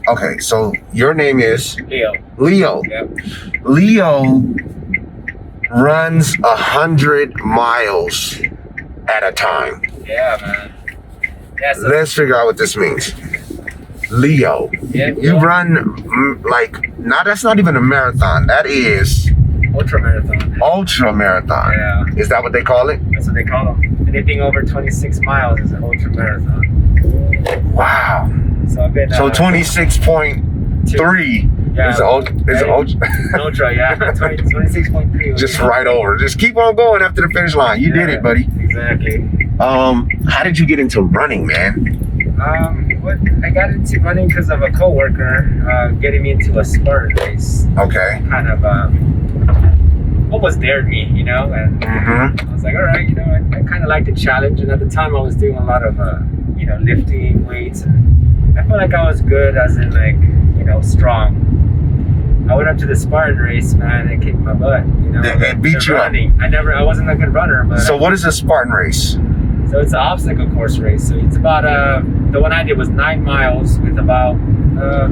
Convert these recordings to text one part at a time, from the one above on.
Okay, so your name is Leo. Leo. Yep. Leo runs 100 miles at a time. Yeah, man. Yeah, so Let's figure out what this means. Leo, you run that's not even a marathon. That is ultra marathon. ultra marathon. Yeah. Is that what they call it? That's what they call them. Anything over 26 miles is an ultra marathon. Wow. So I've been. So 26.3 is ultra. Yeah. 26.3. Just right over. Just keep on going after the finish line. You did it, buddy. Exactly. How did you get into running, man? I got into running because of a coworker getting me into a Spartan Race. Okay. Kind of almost dared me, you know, and I was like, all right, you know, I kind of like the challenge. And at the time, I was doing a lot of lifting weights, and I felt like I was good, as in like strong. I went up to the Spartan Race, man, and kicked my butt. You know, They beat you up. I wasn't a good runner, but. So what is a Spartan Race? So it's an obstacle course race. So it's about the one I did was 9 miles with about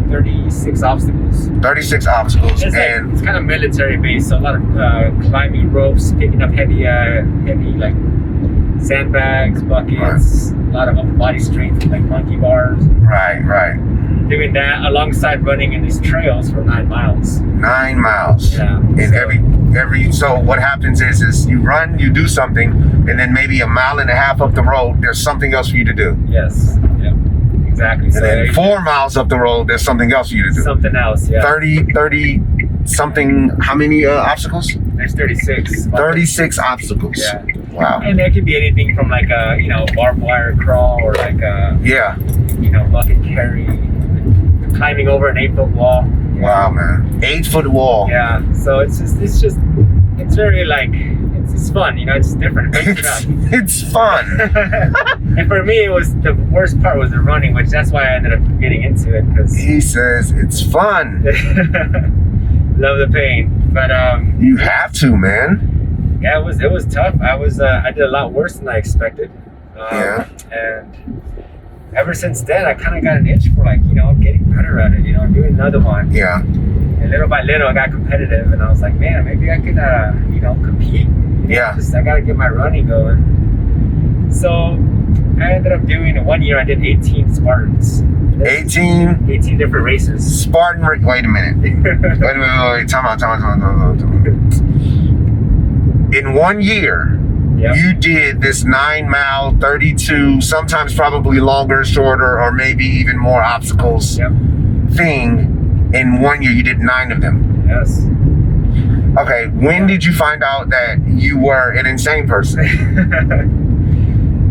36 obstacles. 36 obstacles, It's and it's kind of military based. So a lot of climbing ropes, picking up heavy like sandbags, buckets, a lot of upper body strength like monkey bars. right. Doing that alongside running in these trails for 9 miles. 9 miles. Yeah. And so what happens is you run, you do something, and then maybe a mile and a half up the road, there's something else for you to do. Yes. Yep. Exactly. And then 4 miles up the road, there's something else for you to do. Something else. Yeah. 30 something. How many obstacles? There's 36. 36 obstacles. Yeah. Wow. And there could be anything from like a barbed wire crawl or like a bucket carry, climbing over an 8-foot wall. Wow, man. 8-foot wall. Yeah. So it's very like it's fun, it's different. It makes it up. It's fun. And for me, it was the worst part was the running, which that's why I ended up getting into it, because He says it's fun. love the pain. But You have to, man. yeah, it was tough. I did a lot worse than I expected. And ever since then, I kind of got an itch for getting better at it, doing another one. Yeah. And little by little, I got competitive, and I was like, man, maybe I could, compete. Yeah. I got to get my running going. So I ended up doing, in 1 year, I did 18 Spartans. 18 different races. Spartan race. Wait a minute. Wait. Time out. In 1 year, you did this 9 mile, 32, sometimes probably longer, shorter, or maybe even more obstacles thing. In 1 year, you did 9 of them. Yes. Okay, when did you find out that you were an insane person?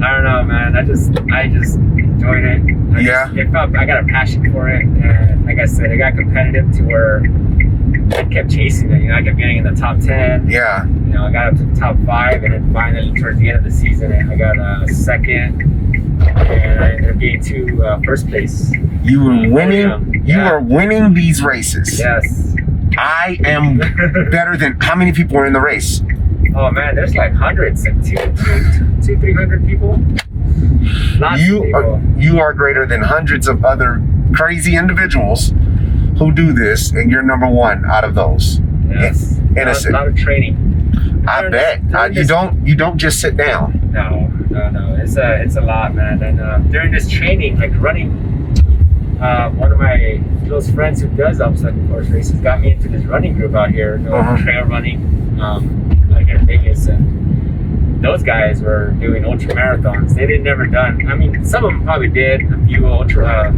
I don't know, man. I just enjoyed it. I got a passion for it, and like I said, it got competitive to where I kept chasing it. I kept getting in the top 10. Yeah. I got up to the top 5, and then finally towards the end of the season, I got a second, and I ended up getting to first place. You were winning. You were winning these races. Yes. I am better than. How many people were in the race? Oh man, there's like hundreds, like 300 people. Lots of people. You are greater than hundreds of other crazy individuals who do this, and you're number 1 out of those. Yes. Innocent. A lot of training. I bet. You don't just sit down. No. It's a lot, man. And during this training, like running, one of my close friends who does obstacle course races got me into this running group out here, trail running, like in Vegas, and those guys were doing ultra marathons. They'd never done. I mean, some of them probably did a few ultra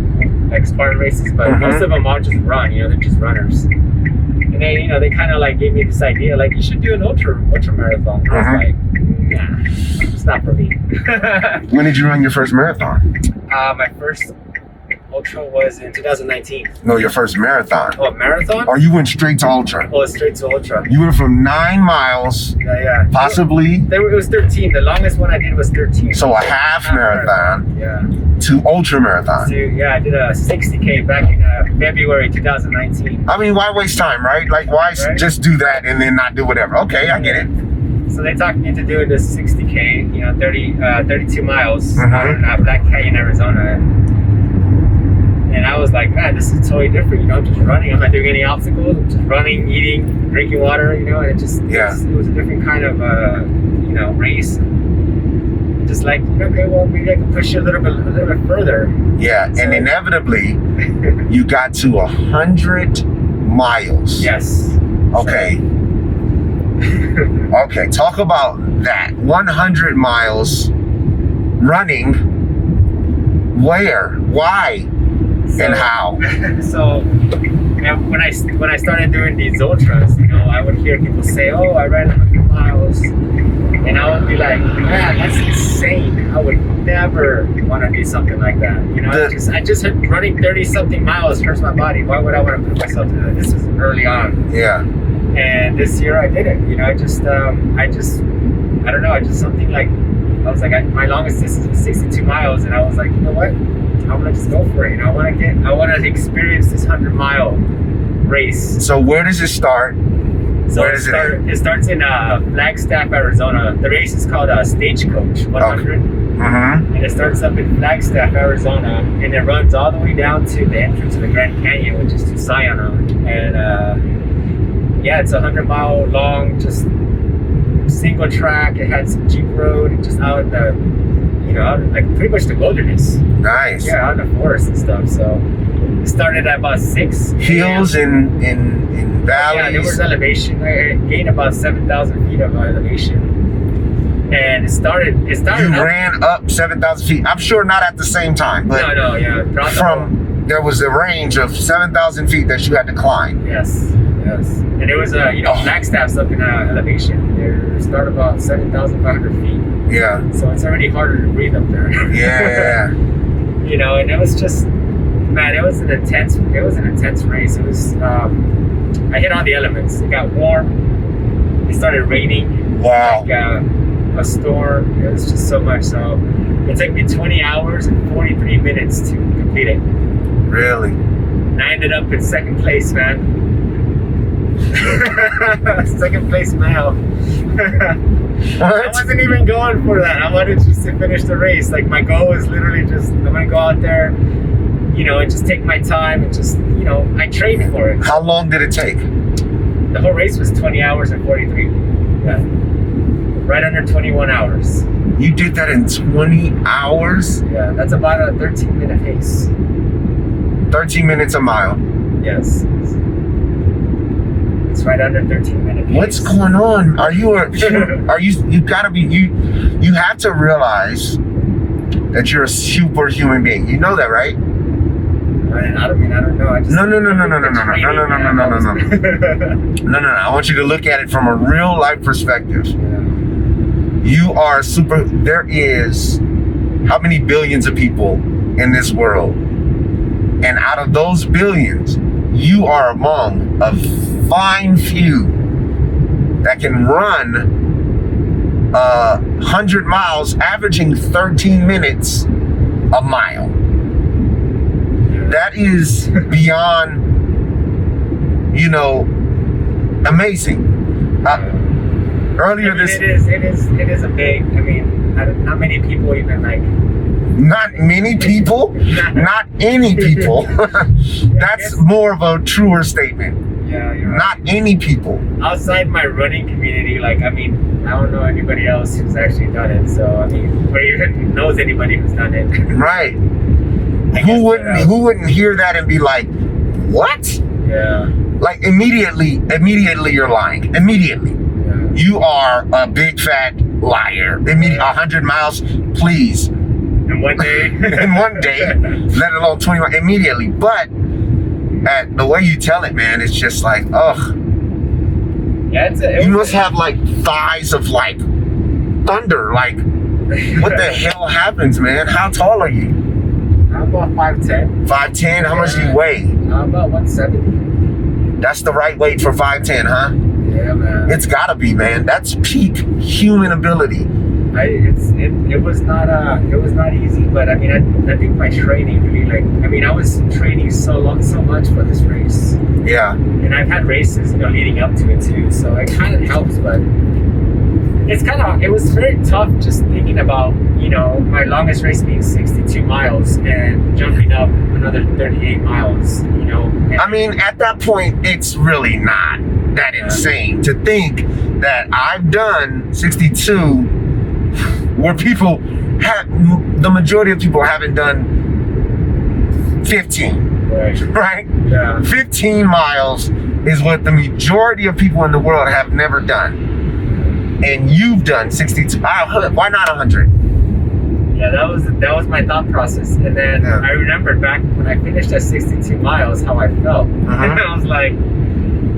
like Spartan races, but most of them all just run. They're just runners. And they, they kind of like gave me this idea, like you should do an ultra marathon. And I was like, nah, it's not for me. When did you run your first marathon? My first ultra was in 2019. No, your first marathon. Oh, a marathon? Or you went straight to ultra? Oh, straight to ultra. You went from 9 miles. Yeah. Possibly. It was 13. The longest one I did was 13. So a half marathon. Yeah. To ultra marathon. I did a 60K back in February 2019. I mean, why waste time, right? Like, why just do that and then not do whatever? Okay, I get it. So they talked me into doing this 60K, 32 miles out in Black Canyon, Arizona. And I was like, like, man, this is totally different. You know, I'm just running. I'm not doing any obstacles. I'm just running, eating, drinking water. You know, and it just it was a different kind of race. Just like, okay, well, maybe I can push you a little bit further. Yeah, so, and inevitably, you got to 100 miles. Yes. Okay. Okay, talk about that. 100 miles running. Where? Why? And how? So when I started doing these ultras, you know, I would hear people say, "Oh, I ran 100 miles," and I would be like, "Man, that's insane! I would never want to do something like that." You know, I just running 30-something miles hurts my body. Why would I want to put myself through that? This is early on. Yeah. And this year I did it. You know, I don't know. I just something like. I was like, my longest distance was 62 miles, and I was like, you know what? I want to just go for it. You know, I want to experience this 100-mile race. So where does it start? So it starts in Flagstaff, Arizona. The race is called Stagecoach 100, okay. And it starts up in Flagstaff, Arizona, and it runs all the way down to the entrance of the Grand Canyon, which is to Sayona. And it's a 100-mile long, just single track. It had some Jeep road and just out in the, out in, like pretty much the wilderness. Nice. Yeah, out in the forest and stuff. So it started at about 6 hills and valleys. Yeah, there was elevation. I gained about 7,000 feet of elevation. And it started. You ran up 7,000 feet. I'm sure not at the same time, but there was a range of 7,000 feet that you had to climb. Yes. And it was Flagstaff's up in elevation. They start about 7,500 feet. Yeah. So it's already harder to breathe up there. Yeah. And it was just, man, it was an intense race. It was, I hit all the elements. It got warm. It started raining. Wow. Like a storm. It was just so much. So it took me 20 hours and 43 minutes to complete it. Really? And I ended up in second place, man. Second place male. I wasn't even going for that. I wanted just to finish the race. Like my goal was literally just, I'm gonna go out there, and just take my time and just, I trained for it. How long did it take? The whole race was 20 hours and 43. Yeah. Right under 21 hours. You did that in 20 hours? Yeah, that's about a 13-minute pace. 13 minutes a mile. Yes. It's right under 13-minute pace. What's going on? You have to realize that you're a superhuman being. You know that, right? I don't know. No. I want you to look at it from a real life perspective. Yeah. You are super. There is how many billions of people in this world? And out of those billions, you are among a fine few that can run 100 miles, averaging 13 minutes a mile. That is beyond, amazing. Earlier it is a big. I mean, not many people even like. Not many people, not any people. That's more of a truer statement. Yeah, you're right. Not any people. Outside my running community, I don't know anybody else who's actually done it. So, or even knows anybody who's done it. Right. Who wouldn't hear that and be like, what? Yeah. Like immediately you're lying. Immediately. Yeah. You are a big fat liar. 100 miles, please. In one day. In one day, let alone 21 immediately. But at the way you tell it, man, it's just like, ugh. Yeah, you must have thighs of thunder. What the hell happens, man? How tall are you? I'm about 5'10". 5'10"? How much do you weigh? I'm about 170. That's the right weight for 5'10", huh? Yeah, man. It's gotta be, man. That's peak human ability. It was not easy, but I think my training really I was training so much for this race. Yeah. And I've had races, leading up to it too, so it kind of helps, but it was very tough just thinking about, my longest race being 62 miles and jumping up another 38 miles, And I mean, at that point, it's really not that insane to think that I've done 62 where people the majority of people haven't done 15, right? Yeah. 15 miles is what the majority of people in the world have never done. And you've done 62. Why not 100? Yeah, that was my thought process. And then I remembered back when I finished at 62 miles, how I felt. And I was like,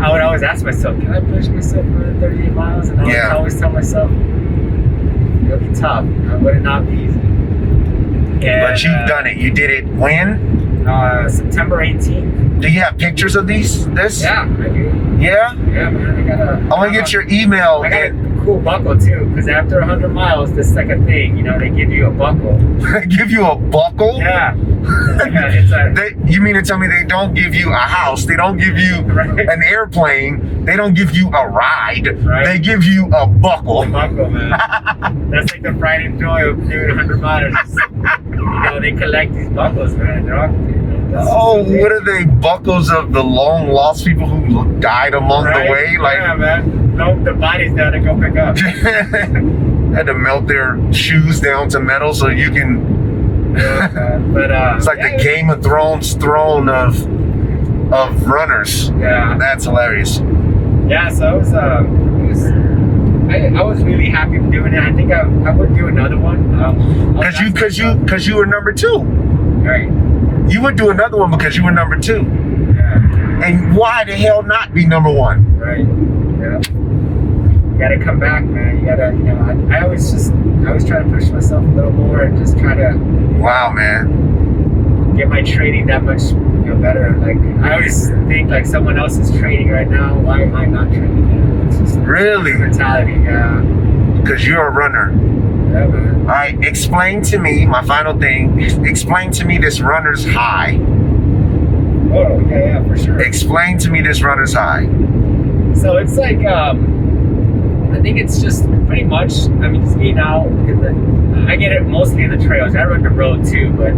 I would always ask myself, can I push myself for 38 miles? And I would always tell myself, it'll be tough. Would it not be easy? And, but you've done it. You did it when? September 18th. Do you have pictures of this? Yeah, I do. Yeah? Yeah, man. I want to get your email. I got a cool buckle too, because after 100 miles, the second thing, they give you a buckle. Give you a buckle? Yeah. You mean to tell me they don't give you a house? They don't give you an airplane? They don't give you a ride? Right. They give you a buckle. A buckle, man. That's like the pride and joy of doing 100 miles. They collect these buckles, man. They're all, what are they? Buckles of the long lost people who died along the way? Like, yeah, man. No, the body's down to go pick up. Had to melt their shoes down to metal so you can. But it's like the Game of Thrones throne of runners. Yeah, that's hilarious. Yeah, so I was really happy with doing it. I think I would do another one. Because you were number 2. Right. You would do another one because you were number 2. Yeah. And why the hell not be number 1? Right. Yeah. You gotta come back, man. You gotta, I always try to push myself a little more and just try to. Wow, man. Get my training that much, better. Like, I always think like someone else is training right now. Why am I not training? It's just really mentality. Yeah. Because you're a runner. Yeah, man. All right, explain to me, my final thing, explain to me this runner's high. Oh, yeah, for sure. Explain to me this runner's high. So it's like, I think it's just pretty much, just being out I get it mostly in the trails. I run the road too, but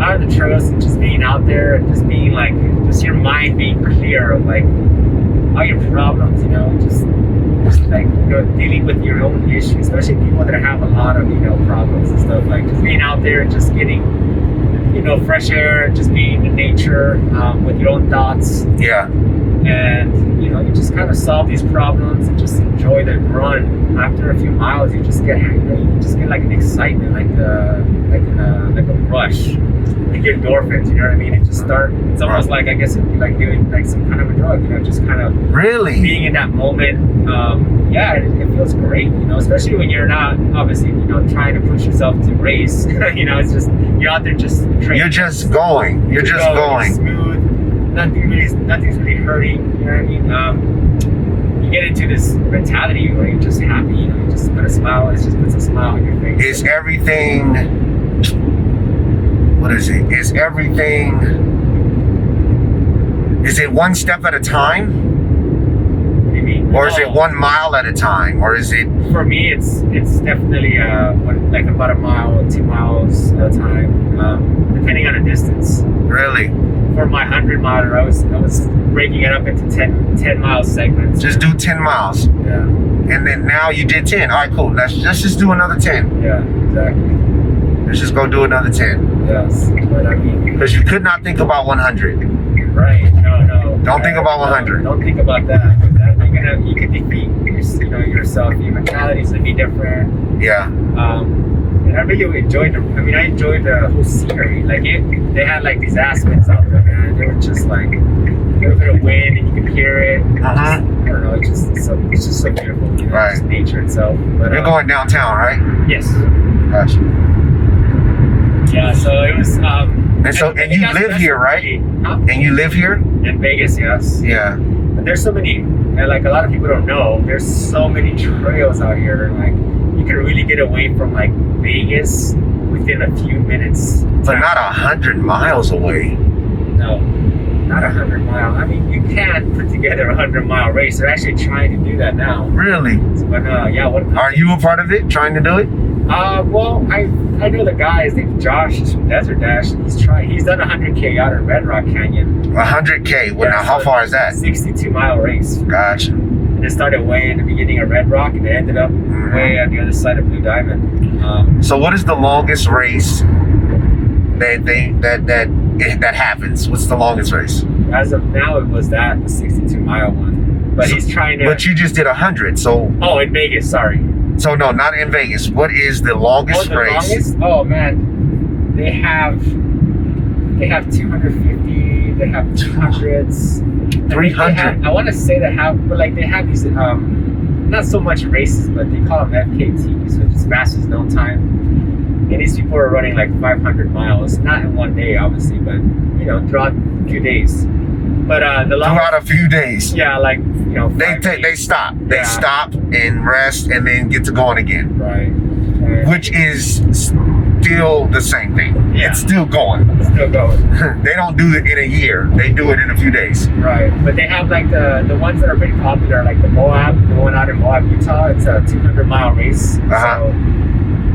out of the trails, just being out there, just being like, just your mind being clear of like all your problems, just like dealing with your own issues, especially people that have a lot of problems and stuff. Like just being out there, just getting fresh air, just being in nature with your own thoughts. Yeah. And you just kind of solve these problems and just enjoy the run. After a few miles, you just get like an excitement, like a rush, like your endorphins. You know what I mean? It just it's almost like, I guess it'd be like doing like some kind of a drug. Just kind of really being in that moment. It feels great. Especially when you're not obviously trying to push yourself to race. It's just you're out there just training. You're just going. You're just going. Smooth. Nothing's really hurting. You know what I mean? You get into this mentality where you're just happy. You just put a smile. It just puts a smile on your face. Is everything? What is it? Is everything? Is it one step at a time? What do you mean? Or is it 1 mile at a time? Or is it? For me, it's definitely like about a mile, 2 miles at a time, depending on the distance. Really? For my 100 miler, I was breaking it up into 10 mile segments. Just do 10 miles. Yeah. And then now you did 10. All right, cool. Let's just do another 10. Yeah, exactly. Let's just go do another 10. Yes, but because you could not think about 100. Right. No. Don't think about 100. Don't think about that. You can defeat yourself. Your mentality's gonna be different. Yeah. And I really enjoyed I enjoyed the whole scenery. Like they had like these aspects out there, man. They were just like a little bit of wind, and you could hear it. I don't know. It's just so beautiful. Right. Just nature itself. But you're going downtown, right? Yes. Gotcha. Yeah. So it was. And you live here, right? Huh? And you live here? In Vegas, yes. Yeah. But there's so many, and like a lot of people don't know, there's so many trails out here. Like you can really get away from like Vegas within a few minutes. But not 100 miles away. No, not 100. 100-mile. I mean, you can put together a 100-mile race. They're actually trying to do that now. Really? But yeah, are you a part of it? Trying to do it? Well, I know the guy. His name's Josh. He's from Desert Dash. He's done 100K out in Red Rock Canyon. 100K. Well, now how far is that? 62-mile race. Gotcha. And it started way in the beginning of Red Rock, and it ended up way on the other side of Blue Diamond. So, what is the longest race that happens? What's the longest race? As of now, it was the 62-mile one. But he's trying to. But you just did 100, so. Oh, in Vegas. Sorry. So no, not in Vegas. What is the longest race? Longest? Oh man, they have 250. They have 200s. 300. I want to say they have, but like they have these not so much races, but they call them FKTs, which is fastest known time. And these people are running like 500 miles, not in one day, obviously, but throughout a few days. But the longest, throughout a few days. Yeah, like they stop. They stop and rest, and then get to going again. Right. Which is still the same thing. Yeah. It's still going. Still going. They don't do it in a year. They do it in a few days. Right. But they have like the ones that are pretty popular, like the Moab, the one out in Moab, Utah. It's a 200-mile race. So,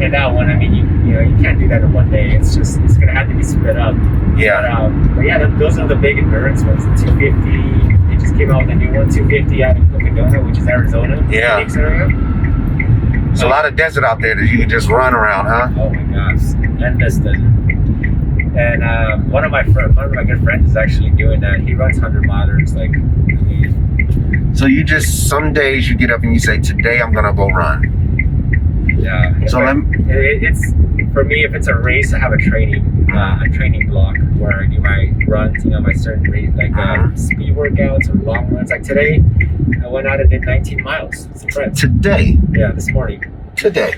and that one, I mean, you can't do that in one day. It's gonna have to be split up. Yeah. But yeah, those are the big endurance ones. The 250. They just came out with a new one, 250 out in Cocodona, which is Arizona. Yeah. Phoenix area. There's a lot of desert out there that you can just run around, huh? Oh my gosh, endless desert. And one of my good friends is actually doing that. He runs 100-milers. Like, I mean, so you just some days you get up and you say, today I'm gonna go run. Yeah. So it's for me, if it's a race, I have a training block where I do my runs, my certain race, like speed workouts or long runs. Like today, I went out and did 19 miles with some friends. Today? Yeah, this morning. Today?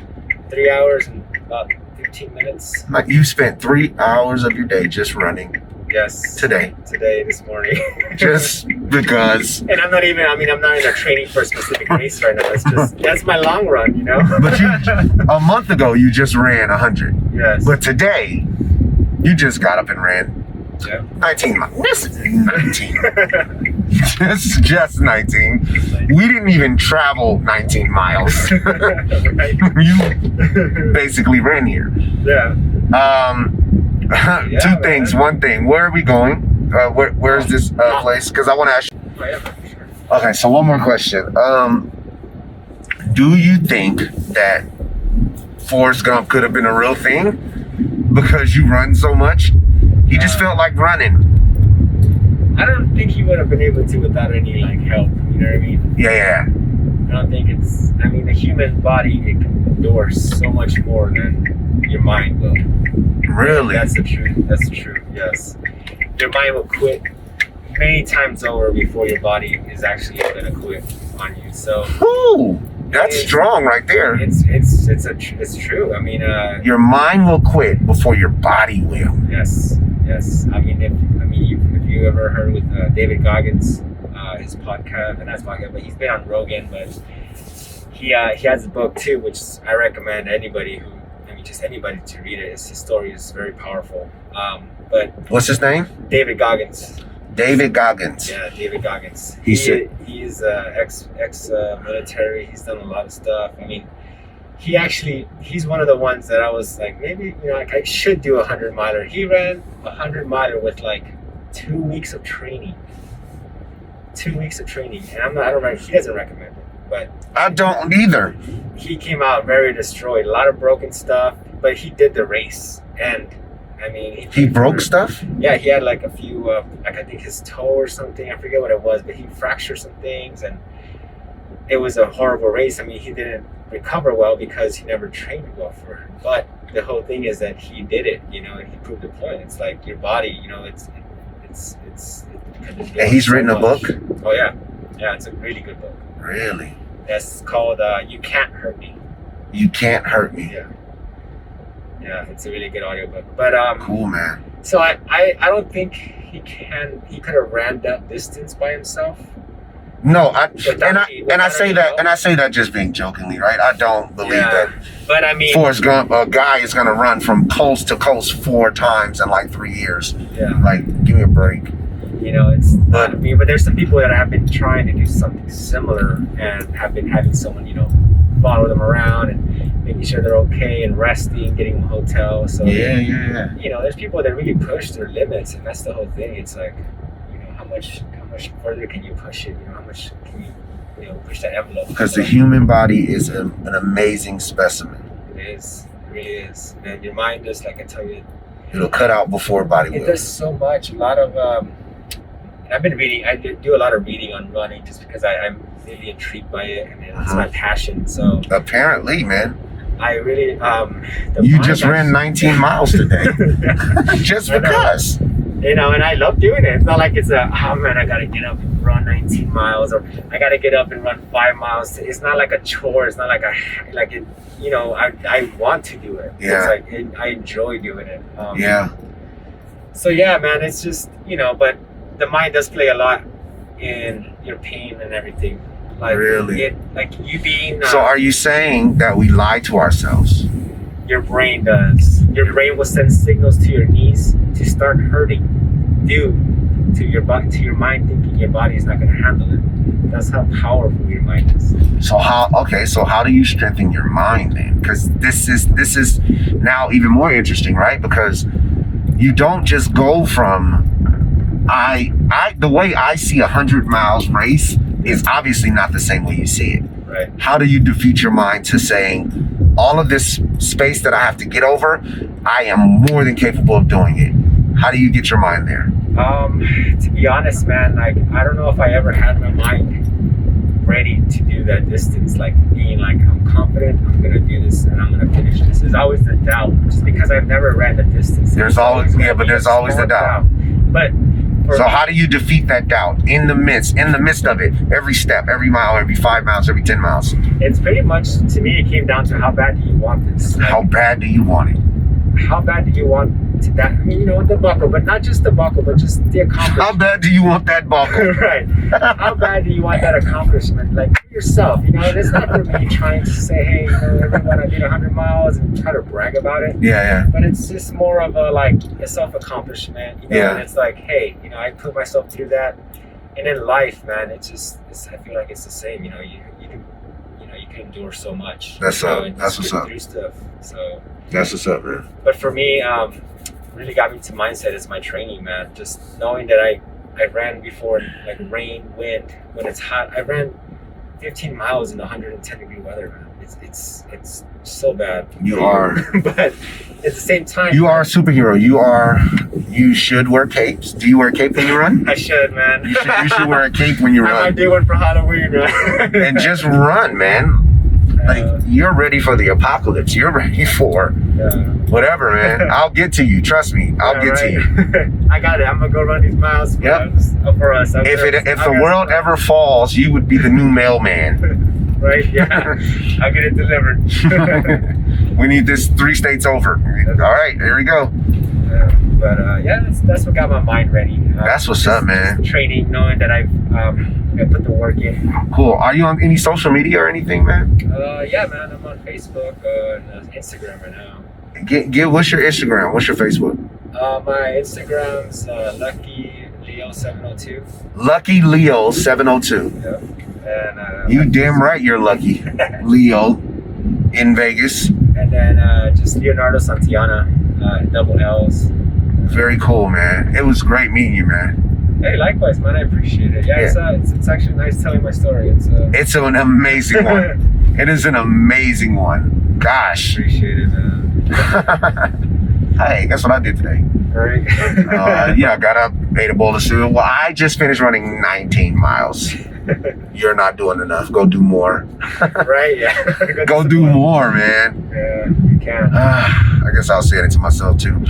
3 hours and about 15 minutes. Like you spent 3 hours of your day just running. Yes. Today, this morning. Just because. And I'm not in a training for a specific race right now. That's my long run, But a month ago, you just ran 100. Yes. But today, you just got up and ran 19 miles. This is 19. This is just 19. We didn't even travel 19 miles. You basically ran here. Yeah. Two things. One thing. Where are we going? Where's this place? Because I want to ask you. Oh, yeah, for sure. Okay, so one more question. Do you think that Forrest Gump could have been a real thing because you run so much? He just felt like running. I don't think he would have been able to without any help. You know what I mean? Yeah. I don't think the human body, it can endure so much more than your mind will. Really? That's the truth. That's the truth. Yes. Your mind will quit many times over before your body is actually going to quit on you. So. Ooh, that's strong right there. It's true. I mean. Your mind will quit before your body will. Yes. I mean, if you ever heard with David Goggins, his podcast, and that's podcast, but he's been on Rogan, but he has a book too, which I recommend anybody to read it. His story is very powerful. But what's his name? David Goggins. David Goggins. Yeah, David Goggins. He's ex military. He's done a lot of stuff. I mean, he's one of the ones that I was like, maybe I should do a 100-miler. He ran a 100-miler with 2 weeks of training. 2 weeks of training, and I don't know. He doesn't recommend it, but I don't either. He came out very destroyed, a lot of broken stuff, but he did the race, and I mean, he broke stuff. Yeah, he had a few, I think his toe or something. I forget what it was, but he fractured some things, and it was a horrible race. I mean, he didn't recover well because he never trained well for it. But the whole thing is that he did it, and he proved the point. It's like your body, it's. And he's written a book? Oh, yeah. Yeah, it's a really good book. Really? It's called You Can't Hurt Me. You Can't Hurt Me. Yeah. Yeah, it's a really good audiobook. But cool, man. So I don't think he could have ran that distance by himself. No, I say that just being jokingly, right? I don't believe that. But I mean, Forrest Gump, a guy is gonna run from coast to coast 4 times in 3 years. Yeah. Give me a break. You know, it's not me, but there's some people that have been trying to do something similar and have been having someone, you know, follow them around and making sure they're okay and resting, getting them a hotel. So yeah. you know, there's people that really push their limits, and that's the whole thing. It's like, you know, how much further can you push it? You know, how much can you know, push that envelope? Because the human body is an amazing specimen. It is, it really is. And your mind just, like I tell you, It'll cut out before body it will. does so much. A lot of, and I've been reading. I do a lot of reading on running just because I'm really intrigued by it, and it's my passion. So apparently, man. I really, you just ran 19 miles today. Just because. You know, and I love doing it. It's not like it's oh man, I gotta get up and run 19 miles, or I gotta get up and run 5 miles. It's not like a chore. It's not like it. You know, I want to do it. Yeah. It's like I enjoy doing it. Yeah. So yeah, man, it's just, you know, but the mind does play a lot in your pain and everything. Like, really? Like you being. So are you saying that we lie to ourselves? Your brain does. Your brain will send signals to your knees to start hurting due to your body, to your mind thinking your body is not going to handle it. That's how powerful your mind is. So how do you strengthen your mind then? Because this is now even more interesting, right? Because you don't just go from the way I see 100 miles race is obviously not the same way you see it. Right. How do you defeat your mind to saying all of this space that I have to get over, I am more than capable of doing it? How do you get your mind there? To be honest, man, like I don't know if I ever had my mind ready to do that distance, like being like, I'm confident, I'm gonna do this and I'm gonna finish this. There's always the doubt, just because I've never ran the distance. There's always the doubt. But so how do you defeat that doubt in the midst of it? Every step, every mile, every 5 miles, every 10 miles. It's pretty much, to me, it came down to how bad do you want this? Like, how bad do you want it? How bad do you want to that? I mean, you know, the buckle, but not just the buckle, but just the accomplishment. How bad do you want that buckle? Right. How bad do you want that accomplishment? Like for yourself, you know, it's not for me trying to say, hey, you know, everyone, I did 100 miles and try to brag about it. Yeah. But it's just more of a self-accomplishment, you know, and it's like, hey, you know, I put myself through that. And in life, man, I feel like it's the same, you know, you can endure so much. That's what's up. Through stuff. So that's what's up, man. But for me, really got me to mindset is my training, man. Just knowing that I ran before, like rain, wind, when it's hot. I ran 15 miles in 110 degree weather, man. It's so bad. You are. But at the same time, you are a superhero. You should wear capes. Do you wear a cape when you run? I should, man. You should wear a cape when you run. I might do one for Halloween, man. And just run, man. Like, you're ready for the apocalypse. You're ready for whatever, man. I'll get to you. Trust me. I'll get to you. I got it. I'm going to go run these miles for us. If the world ever falls, you would be the new mailman. Right? Yeah. I'll get it delivered. We need this 3 states over. All right, here we go. But that's what got my mind ready. That's what's up, man. Training, knowing that I put the work in. Cool. Are you on any social media or anything, man? Yeah, man. I'm on Facebook and Instagram right now. What's your Instagram? What's your Facebook? My Instagram's Lucky Leo 702. Lucky Leo 702. Yep. And you damn right you're lucky, Leo, in Vegas. And then just Leonardo Santillana, double L's. Very cool, man. It was great meeting you, man. Hey, likewise, man. I appreciate it. Yeah. It's actually nice telling my story. It's an amazing one. It is an amazing one. Gosh. Appreciate it, man. Hey, guess what I did today? Right. I got up, ate a bowl of cereal. Well, I just finished running 19 miles. You're not doing enough. Go do more. Right, yeah. Go do more, man. Yeah, you can. I guess I'll say it to myself, too.